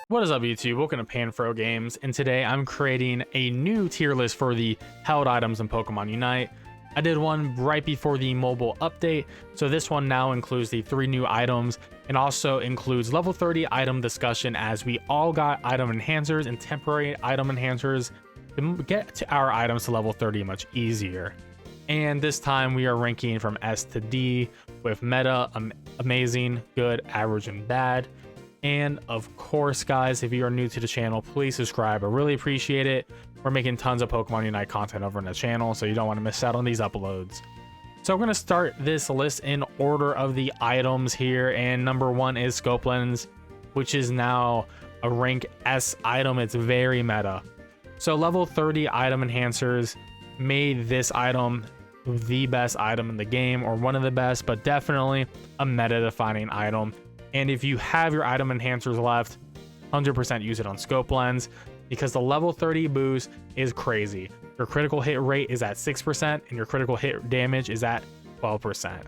What is up, YouTube? Welcome to Panfro Games, and today I'm creating a new tier list for the held items in Pokemon Unite. I did one right before the mobile update, so this one now includes the 3 new items and also includes level 30 item discussion, as we all got item enhancers and temporary item enhancers to get to our items to level 30 much easier. And this time we are ranking from S to D with meta, amazing, good, average, and bad. And of course, guys, if you are new to the channel, please subscribe. I really appreciate it. We're making tons of Pokemon Unite content over on the channel, so you don't want to miss out on these uploads. So we're going to start this list in order of the items here. And number 1 is Scopelands, which is now a rank S item. It's very meta. So level 30 item enhancers made this item the best item in the game, or one of the best, but definitely a meta defining item. And if you have your item enhancers left, 100% use it on Scopelands, because the level 30 boost is crazy. Your critical hit rate is at 6% and your critical hit damage is at 12%.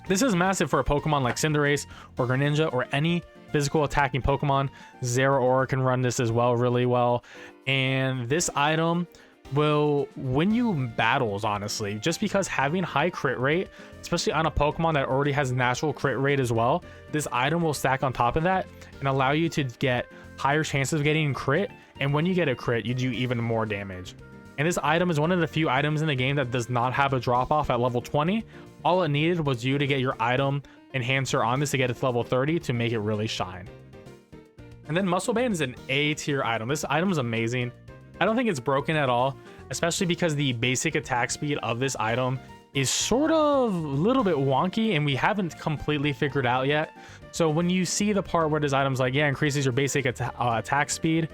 This is massive for a Pokemon like Cinderace or Greninja or any physical attacking Pokemon. Zeraora can run this as well really well. And this item will win you battles, honestly, just because having high crit rate, especially on a Pokemon that already has natural crit rate as well, this item will stack on top of that and allow you to get higher chances of getting crit. And when you get a crit, you do even more damage. And this item is one of the few items in the game that does not have a drop off at level 20. All it needed was you to get your item enhancer on this to get it to level 30 to make it really shine. And then Muscleband is an A tier item. This item is amazing. I don't think it's broken at all, especially because the basic attack speed of this item is sort of a little bit wonky and we haven't completely figured out yet. So when you see the part where this item's like, yeah, increases your basic attack speed,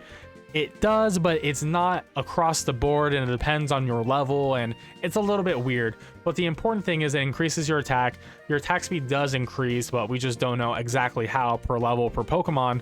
it does, but it's not across the board and it depends on your level and it's a little bit weird. But the important thing is it increases your attack. Your attack speed does increase, but we just don't know exactly how per level per Pokemon.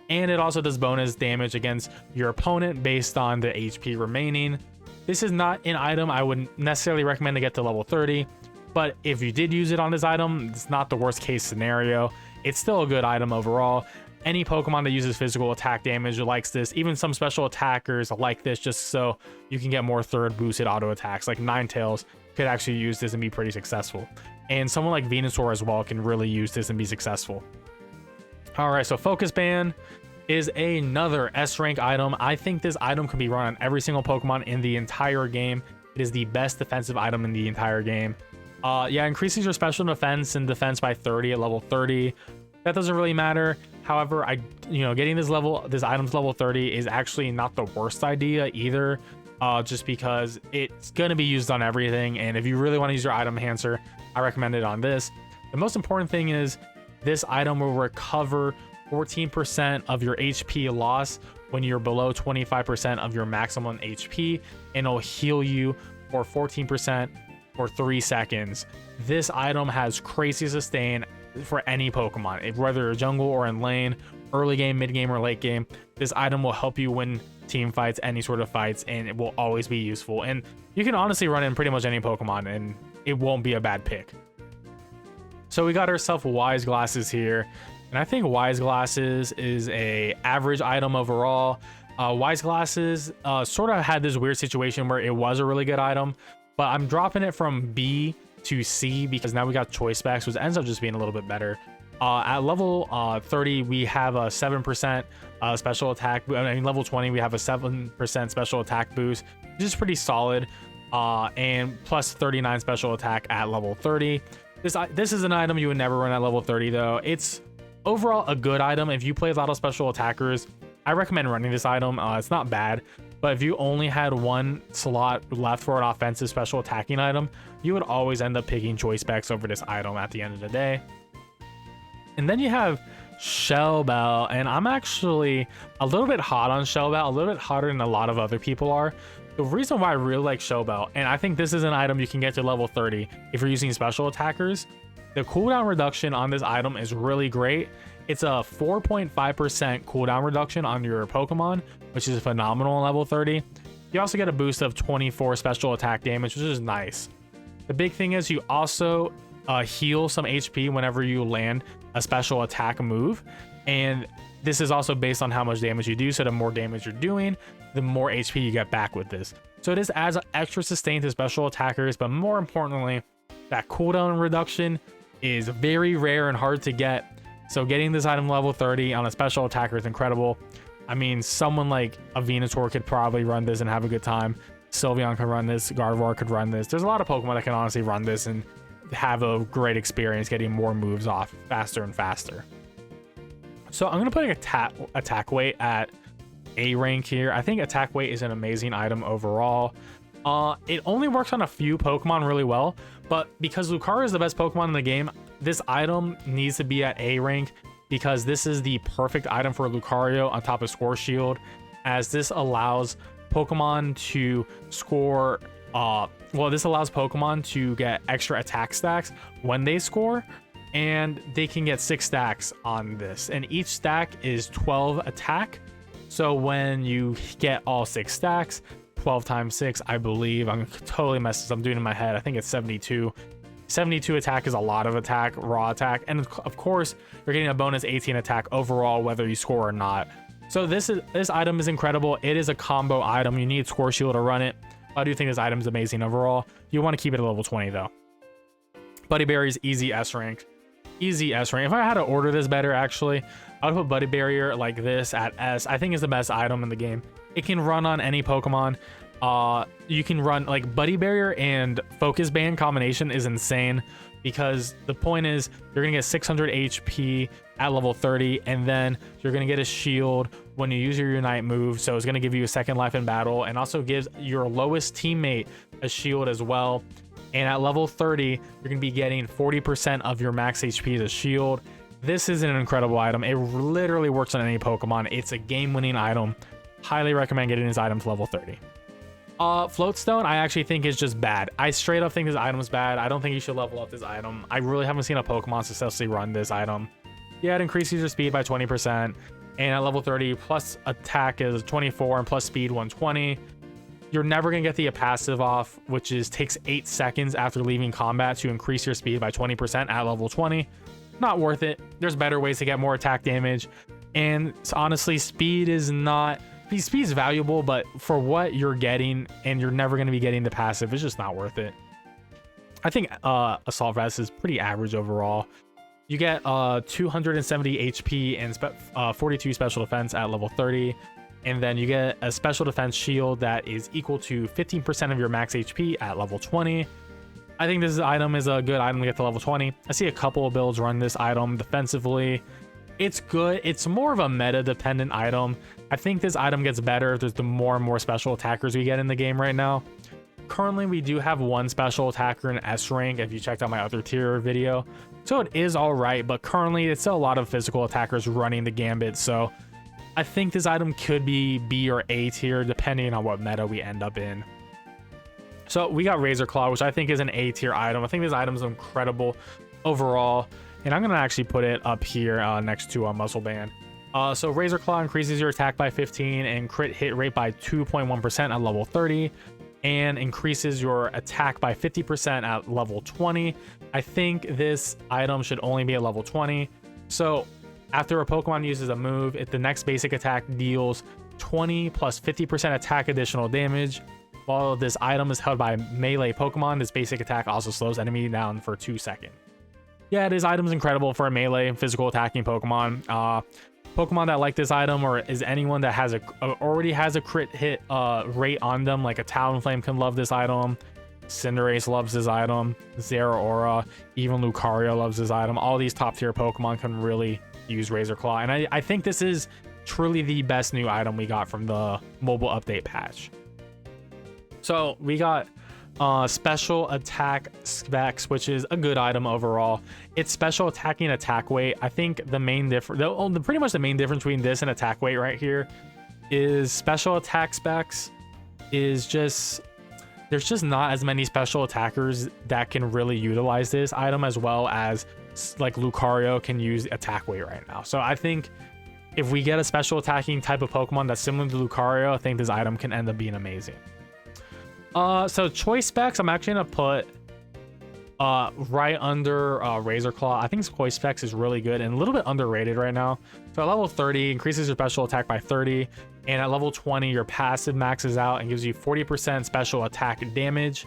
And it also does bonus damage against your opponent based on the HP remaining. This is not an item I would necessarily recommend to get to level 30, but if you did use it on this item, it's not the worst case scenario. It's still a good item overall. Any Pokemon that uses physical attack damage likes this. Even some special attackers like this, just so you can get more third boosted auto attacks. Like Ninetales could actually use this and be pretty successful. And someone like Venusaur as well can really use this and be successful. All right, so Focus Band is another S rank item. I think this item can be run on every single Pokemon in the entire game. It is the best defensive item in the entire game. Yeah, increases your special defense and defense by 30 at level 30. That doesn't really matter. However, getting this item's level 30 is actually not the worst idea either, just because it's gonna be used on everything. And if you really want to use your item enhancer, I recommend it on this. The most important thing is this item will recover 14% of your HP loss when you're below 25% of your maximum HP, and it'll heal you for 14% for 3 seconds. This item has crazy sustain for any Pokemon, whether you're jungle or in lane, early game, mid game, or late game. This item will help you win team fights, any sort of fights, and it will always be useful. And you can honestly run in pretty much any Pokemon and it won't be a bad pick. So we got ourselves Wise Glasses here, and I think Wise Glasses is a average item overall. Wise Glasses sort of had this weird situation where it was a really good item, but I'm dropping it from B to C because now we got choice specs, which ends up just being a little bit better. At level 30, we have a 7% special attack. I mean, level 20, we have a 7% special attack boost, which is pretty solid, and plus 39 special attack at level 30. This is an item you would never run at level 30 though. It's overall a good item. If you play a lot of special attackers, I recommend running this item. It's not bad, but if you only had one slot left for an offensive special attacking item, you would always end up picking choice specs over this item at the end of the day. And then you have Shell Bell, and I'm actually a little bit hot on Shell Bell, a little bit hotter than a lot of other people are. The reason why I really like Shell Bell, and I think this is an item you can get to level 30 if you're using special attackers, the cooldown reduction on this item is really great. It's a 4.5% cooldown reduction on your Pokemon, which is phenomenal on level 30. You also get a boost of 24 special attack damage, which is nice. The big thing is you also heal some HP whenever you land a special attack move, and this is also based on how much damage you do. So the more damage you're doing, the more HP you get back with this. So this adds extra sustain to special attackers, but more importantly, that cooldown reduction is very rare and hard to get. So getting this item level 30 on a special attacker is incredible. I mean, someone like a Venusaur could probably run this and have a good time. Sylveon could run this, Gardevoir could run this. There's a lot of Pokemon that can honestly run this and have a great experience getting more moves off faster and faster. So I'm going to put attack weight at A rank here. I think attack weight is an amazing item overall. It only works on a few Pokemon really well, but because Lucario is the best Pokemon in the game, this item needs to be at A rank because this is the perfect item for Lucario on top of Score Shield, as this allows Pokemon to score, this allows Pokemon to get extra attack stacks when they score, and they can get 6 stacks on this, and each stack is 12 attack. So when you get all 6 stacks, 12 times 6, I believe, I'm totally messed this up, I'm doing it in my head, I think it's 72. 72 attack is a lot of attack, raw attack, and of course you're getting a bonus 18 attack overall whether you score or not. So this item is incredible. It is a combo item. You need Score Shield to run it. I do think this item is amazing overall. You want to keep it at level 20 though. Buddy Berry's easy S rank. Easy S rank. If I had to order this better, actually, I would put Buddy Barrier like this at S. I think it's the best item in the game. It can run on any Pokemon. You can run like Buddy Barrier and Focus Band combination is insane, because the point is you're gonna get 600 HP at level 30, and then you're gonna get a shield when you use your Unite move, so it's gonna give you a second life in battle, and also gives your lowest teammate a shield as well. And at level 30, you're gonna be getting 40% of your max HP as a shield. This is an incredible item. It literally works on any Pokemon. It's a game-winning item. Highly recommend getting this item to level 30. Floatstone, I actually think is just bad. I straight up think this item is bad. I don't think you should level up this item. I really haven't seen a Pokemon successfully run this item. Yeah, it increases your speed by 20%, and at level 30, plus attack is 24 and plus speed 120. You're never gonna get the passive off, which is takes 8 seconds after leaving combat to increase your speed by 20% at level 20. Not worth it. There's better ways to get more attack damage, and honestly, speed is valuable, but for what you're getting, and you're never going to be getting the passive, it's just not worth it. I think Assault Vest is pretty average overall. You get 270 HP and 42 special defense at level 30, and then you get a special defense shield that is equal to 15% of your max HP at level 20. I think this item is a good item to get to level 20. I see a couple of builds run this item defensively. It's good. It's more of a meta dependent item. I think this item gets better the more and more special attackers we get in the game right now. Currently, we do have one special attacker in S rank if you checked out my other tier video. So it is all right, but currently it's still a lot of physical attackers running the gambit. So I think this item could be B or A tier depending on what meta we end up in. So we got Razor Claw, which I think is an A tier item. I think this item is incredible overall. And I'm going to actually put it up here next to Muscleband. So Razor Claw increases your attack by 15 and crit hit rate by 2.1% at level 30, and increases your attack by 50% at level 20. I think this item should only be at level 20. So after a Pokemon uses a move, if the next basic attack deals 20 plus 50% attack additional damage, while this item is held by melee Pokemon, this basic attack also slows enemy down for 2 seconds. Yeah, this item is incredible for a melee physical attacking Pokemon. Pokemon that like this item, or is anyone that has already has a crit hit rate on them, like a Talonflame can love this item. Cinderace loves this item. Zeraora, even Lucario loves this item. All these top tier Pokemon can really use Razor Claw, and I think this is truly the best new item we got from the mobile update patch. So we got special attack specs, which is a good item overall. It's special attacking attack weight. I think the main difference, pretty much the main difference between this and attack weight right here is special attack specs is just, there's just not as many special attackers that can really utilize this item, as well as like Lucario can use attack weight right now. So I think if we get a special attacking type of Pokemon that's similar to Lucario, I think this item can end up being amazing. So choice specs, I'm actually gonna put right under Razor Claw. I think Koi Specs is really good and a little bit underrated right now. So at level 30, increases your special attack by 30, and at level 20, your passive maxes out and gives you 40% special attack damage.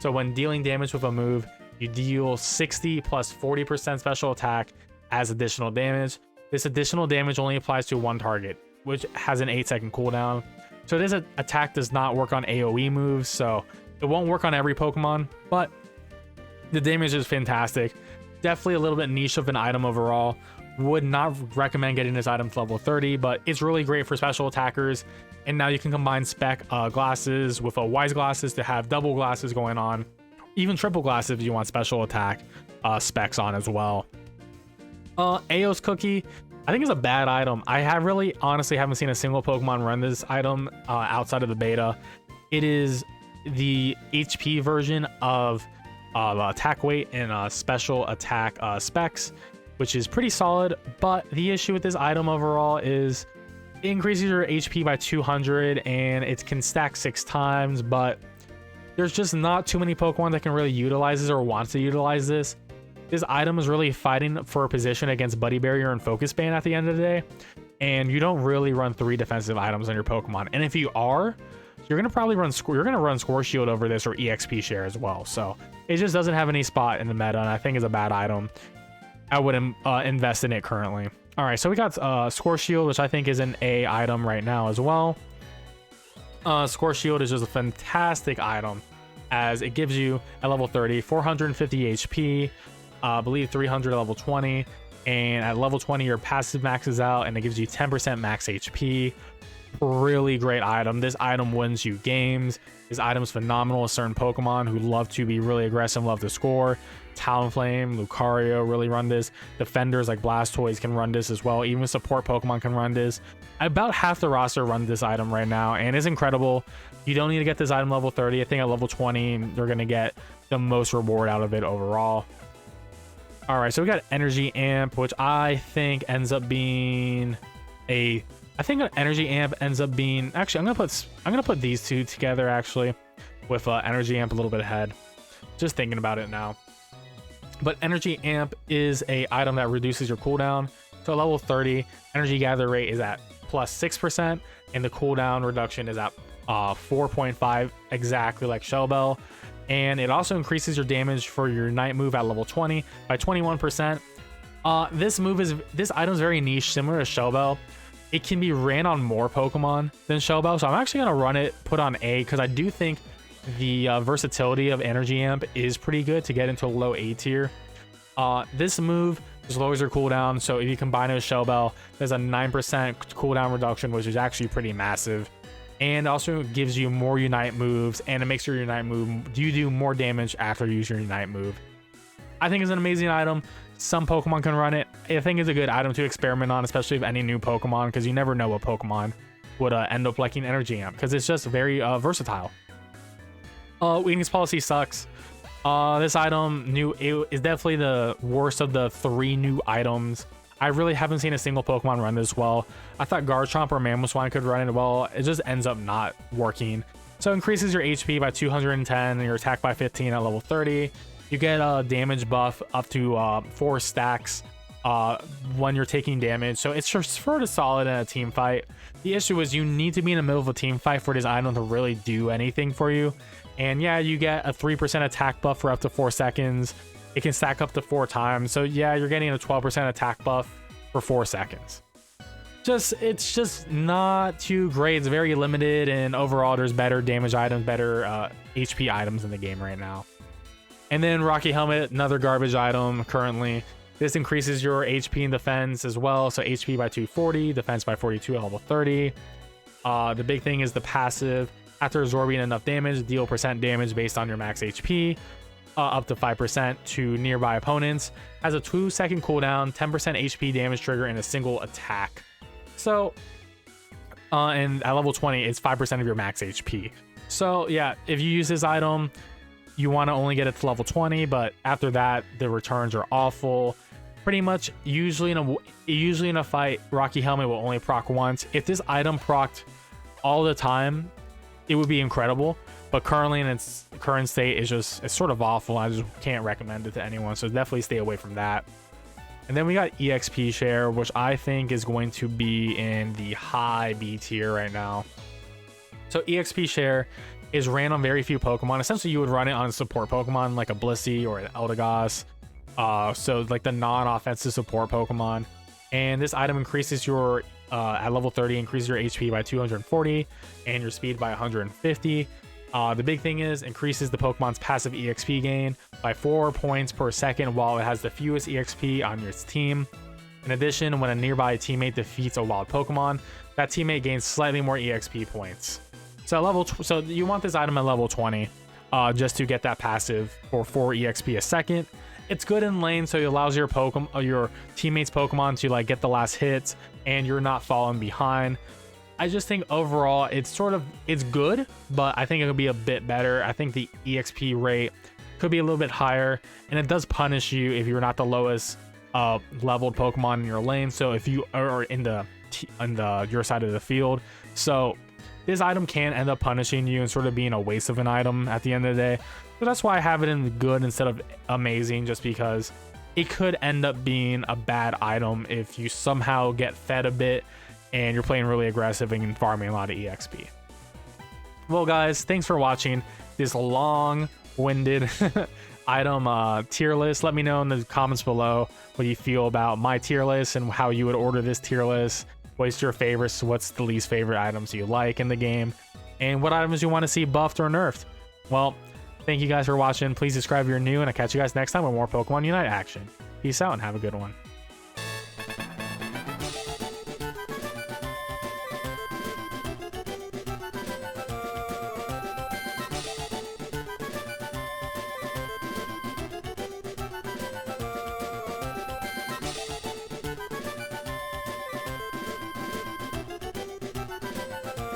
So when dealing damage with a move, you deal 60 plus 40% special attack as additional damage. This additional damage only applies to one target, which has an 8-second cooldown. So this attack does not work on AoE moves, so it won't work on every Pokemon, but the damage is fantastic. Definitely a little bit niche of an item overall. Would not recommend getting this item to level 30, but it's really great for special attackers. And now you can combine spec glasses with a wise glasses to have double glasses going on, even triple glasses if you want special attack specs on as well. EOS Cookie, I think is a bad item. I have really honestly haven't seen a single Pokemon run this item outside of the beta. It is the HP version of attack weight and special attack specs, which is pretty solid. But the issue with this item overall is it increases your HP by 200 and it can stack 6 times, but there's just not too many Pokemon that can really utilize this or want to utilize this. This item is really fighting for a position against Buddy Barrier and Focus Band at the end of the day, and you don't really run 3 defensive items on your Pokemon. And if you are, you're gonna probably run Score Shield over this or Exp Share as well. So it just doesn't have any spot in the meta, and I think is a bad item. I wouldn't invest in it currently. All right, so we got Score Shield, which I think is an A item right now as well. Score Shield is just a fantastic item, as it gives you at level 30 450 HP, I believe 300 at level 20, and at level 20 your passive maxes out and it gives you 10% max HP. Really great item. This item wins you games. This item is phenomenal with certain Pokemon who love to be really aggressive, love to score. Talonflame, Lucario really run this. Defenders like Blastoise can run this as well. Even support Pokemon can run this. About half the roster run this item right now, and it's incredible. You don't need to get this item level 30. I think at level 20, you're going to get the most reward out of it overall. All right, so we got Energy Amp, which I think ends up being a... I think an Energy Amp ends up being... Actually, I'm gonna put these two together, actually, with Energy Amp a little bit ahead. Just thinking about it now. But Energy Amp is a item that reduces your cooldown. So level 30, Energy Gather Rate is at plus 6%, and the cooldown reduction is at 4.5, exactly like Shell Bell. And it also increases your damage for your Night move at level 20 by 21%. This item is very niche, similar to Shell Bell. It can be ran on more Pokemon than Shell Bell, so I'm actually gonna run it, put on A, because I do think the versatility of Energy Amp is pretty good to get into a low A tier. This move just lowers your cooldown, so if you combine it with Shell Bell, there's a 9% cooldown reduction, which is actually pretty massive. And also gives you more Unite moves, and it makes your Unite move, you do more damage after you use your Unite move. I think it's an amazing item. Some Pokemon can run it. I think it's a good item to experiment on, especially if any new Pokemon, because you never know what Pokemon would end up liking Energy Amp, because it's just very versatile. Weakness Policy sucks. This item is definitely the worst of the 3 new items. I really haven't seen a single Pokemon run this well. I thought Garchomp or Mamoswine could run it well. It just ends up not working. So it increases your HP by 210 and your attack by 15 at level 30. You get a damage buff up to 4 stacks when you're taking damage. So it's just sort of solid in a team fight. The issue is you need to be in the middle of a team fight for this item to really do anything for you. And yeah, you get a 3% attack buff for up to 4 seconds. It can stack up to 4 times. So yeah, you're getting a 12% attack buff for 4 seconds. It's just not too great. It's very limited, and overall there's better damage items, better HP items in the game right now. And then Rocky Helmet, another garbage item currently. This increases your HP and defense as well. So HP by 240, defense by 42 at level 30. The big thing is the passive. After absorbing enough damage, deal % damage based on your max HP. Up to 5% to nearby opponents. Has a 2-second cooldown, 10% HP damage trigger in a single attack. So, and at level 20, it's 5% of your max HP. So yeah, if you use this item, you want to only get it to level 20, but after that, the returns are awful. Pretty much, usually in a fight, Rocky Helmet will only proc once. If this item procced all the time, it would be incredible. but currently in its current state it's sort of awful. I just can't recommend it to anyone, so definitely stay away from that. And then we got Exp Share, which I think is going to be in the high B tier right now. So Exp Share is ran on very few Pokemon. Essentially, you would run it on support Pokemon like a Blissey or an Eldegoss. So like the non-offensive support Pokemon. And this item increases your, at level 30, increases your HP by 240 and your speed by 150. The big thing is increases the Pokemon's passive EXP gain by 4 points per second while it has the fewest EXP on your team. In addition, when a nearby teammate defeats a wild Pokemon, that teammate gains slightly more EXP points. So so you want this item at level 20 just to get that passive for 4 EXP a second. It's good in lane, so it allows your teammates Pokemon to like get the last hits and you're not falling behind. I just think overall it's good, but I think it could be a bit better. I think the EXP rate could be a little bit higher, and it does punish you if you're not the lowest leveled Pokemon in your lane. So if you are in your side of the field, so this item can end up punishing you and sort of being a waste of an item at the end of the day. So that's why I have it in good instead of amazing, just because it could end up being a bad item if you somehow get fed a bit and you're playing really aggressive and farming a lot of EXP. Well guys, thanks for watching this long-winded item tier list. Let me know in the comments below what you feel about my tier list and how you would order this tier list. What's your favorites? What's the least favorite items you like in the game? And what items you want to see buffed or nerfed? Well, thank you guys for watching. Please subscribe if you're new, and I'll catch you guys next time with more Pokemon Unite action. Peace out and have a good one.